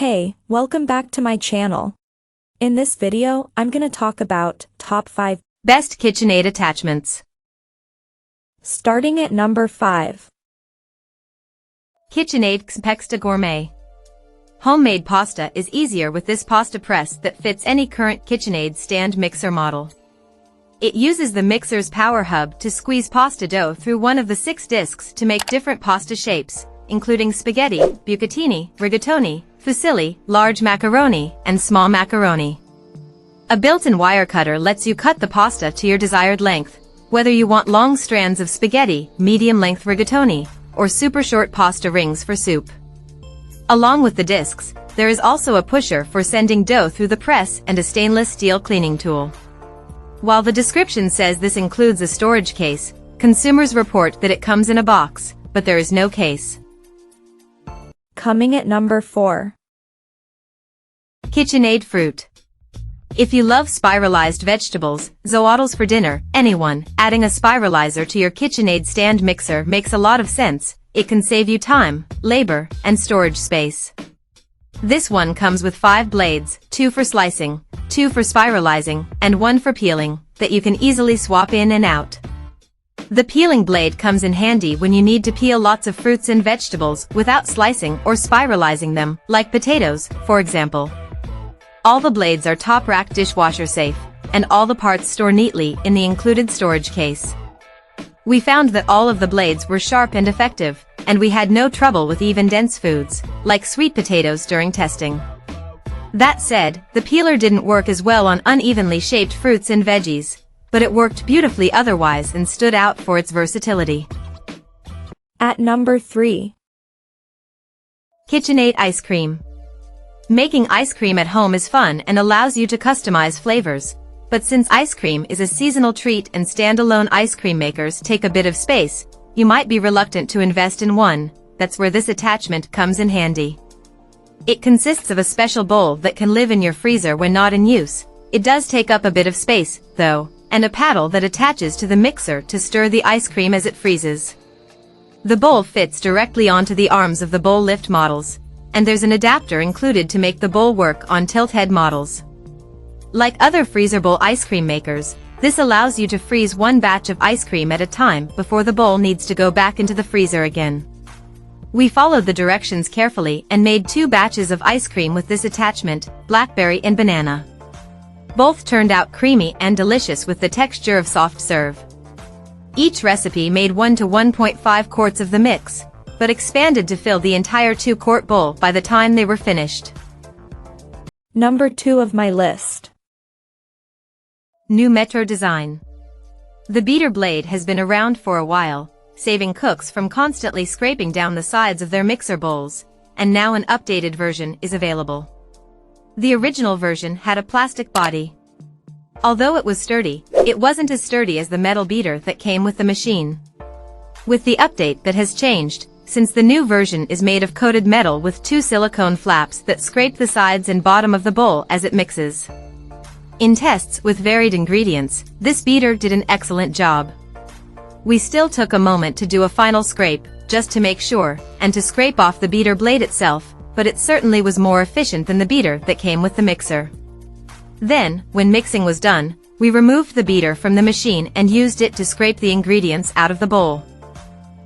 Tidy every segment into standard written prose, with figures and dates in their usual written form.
Hey, welcome back to my channel. In this video, I'm gonna talk about top 5 best KitchenAid attachments. Starting at number 5. KitchenAid KSMPEXTA Gourmet. Homemade pasta is easier with this pasta press that fits any current KitchenAid stand mixer model. It uses the mixer's power hub to squeeze pasta dough through one of the 6 discs to make different pasta shapes, including spaghetti, bucatini, rigatoni, fusilli, large macaroni, and small macaroni. A built-in wire cutter lets you cut the pasta to your desired length, whether you want long strands of spaghetti, medium-length rigatoni, or super short pasta rings for soup. Along with the discs, there is also a pusher for sending dough through the press and a stainless steel cleaning tool. While the description says this includes a storage case, consumers report that it comes in a box, but there is no case. Coming at number 4. KitchenAid Fruit. If you love spiralized vegetables, zoodles for dinner, anyone, adding a spiralizer to your KitchenAid stand mixer makes a lot of sense. It can save you time, labor, and storage space. This one comes with 5 blades, 2 for slicing, 2 for spiralizing, and 1 for peeling, that you can easily swap in and out. The peeling blade comes in handy when you need to peel lots of fruits and vegetables without slicing or spiralizing them, like potatoes, for example. All the blades are top-rack dishwasher safe, and all the parts store neatly in the included storage case. We found that all of the blades were sharp and effective, and we had no trouble with even dense foods, like sweet potatoes during testing. That said, the peeler didn't work as well on unevenly shaped fruits and veggies, but it worked beautifully otherwise and stood out for its versatility. At number 3. KitchenAid Ice Cream. Making ice cream at home is fun and allows you to customize flavors, but since ice cream is a seasonal treat and standalone ice cream makers take a bit of space, you might be reluctant to invest in one. That's where this attachment comes in handy. It consists of a special bowl that can live in your freezer when not in use. It does take up a bit of space, though, and a paddle that attaches to the mixer to stir the ice cream as it freezes. The bowl fits directly onto the arms of the bowl lift models, and there's an adapter included to make the bowl work on tilt-head models. Like other freezer bowl ice cream makers, this allows you to freeze one batch of ice cream at a time before the bowl needs to go back into the freezer again. We followed the directions carefully and made 2 batches of ice cream with this attachment, blackberry and banana. Both turned out creamy and delicious with the texture of soft serve. Each recipe made 1 to 1.5 quarts of the mix, but expanded to fill the entire 2-quart bowl by the time they were finished. Number 2 of my list. New Metro design. The beater blade has been around for a while, saving cooks from constantly scraping down the sides of their mixer bowls, and now an updated version is available. The original version had a plastic body. Although it was sturdy, it wasn't as sturdy as the metal beater that came with the machine. With the update, that has changed, since the new version is made of coated metal with 2 silicone flaps that scrape the sides and bottom of the bowl as it mixes. In tests with varied ingredients, this beater did an excellent job. We still took a moment to do a final scrape, just to make sure, and to scrape off the beater blade itself, but it certainly was more efficient than the beater that came with the mixer. Then, when mixing was done, we removed the beater from the machine and used it to scrape the ingredients out of the bowl.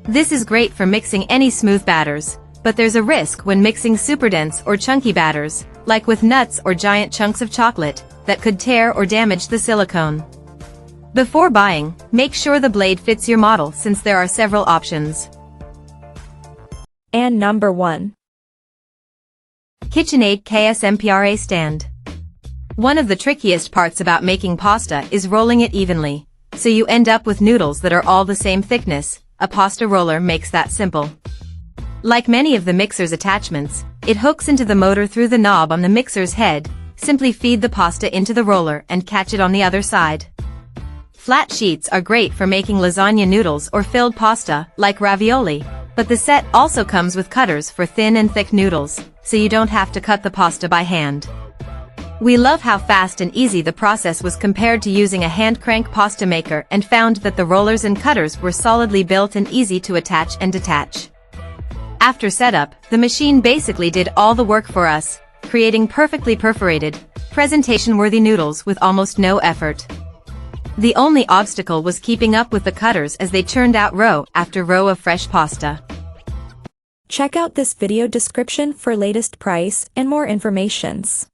This is great for mixing any smooth batters, but there's a risk when mixing super dense or chunky batters, like with nuts or giant chunks of chocolate, that could tear or damage the silicone. Before buying, make sure the blade fits your model since there are several options. And number 1. KitchenAid KSMPRA stand. One of the trickiest parts about making pasta is rolling it evenly, so you end up with noodles that are all the same thickness. A pasta roller makes that simple. Like many of the mixer's attachments, it hooks into the motor through the knob on the mixer's head. Simply feed the pasta into the roller and catch it on the other side. Flat sheets are great for making lasagna noodles or filled pasta, like ravioli, but the set also comes with cutters for thin and thick noodles, so you don't have to cut the pasta by hand. We love how fast and easy the process was compared to using a hand crank pasta maker, and found that the rollers and cutters were solidly built and easy to attach and detach. After setup, the machine basically did all the work for us, creating perfectly perforated, presentation-worthy noodles with almost no effort. The only obstacle was keeping up with the cutters as they churned out row after row of fresh pasta. Check out this video description for latest price and more informations.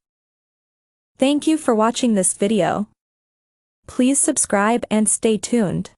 Thank you for watching this video. Please subscribe and stay tuned.